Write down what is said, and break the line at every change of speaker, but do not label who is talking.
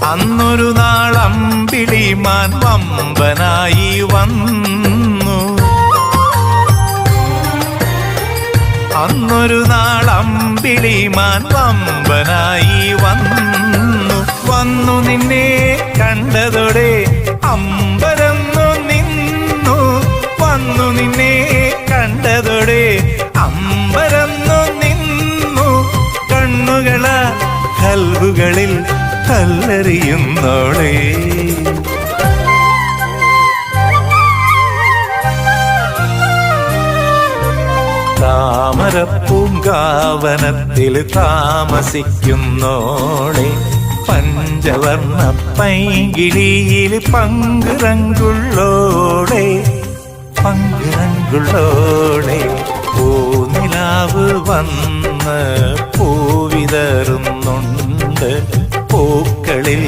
അന്നൊരു നാളമ്പിളിമാൻ വമ്പനായി വന്നു. അന്നൊരു നാളമ്പിളിമാൻ വമ്പനായി വന്നു. വന്നു നിന്നെ കണ്ടതോടെ അമ്പരന്നു നിന്നു. വന്നു നിന്നെ കണ്ടതോടെ അമ്പരന്നു നിന്നു. കണ്ണുകള കൽവുകളിൽ കല്ലെറിയുന്നോളേ. താമരപ്പൂങ്കാവനത്തിൽ താമസിക്കുന്നോളെ, പഞ്ചവർണ്ണ പൈങ്കിളിയിൽ പങ്കുറങ്കുള്ളോളെ. പങ്കുറങ്കുള്ളോളെ, പൂനിലാവ് വന്ന് പൂവിതറുന്നുണ്ട് പൂക്കളിൽ.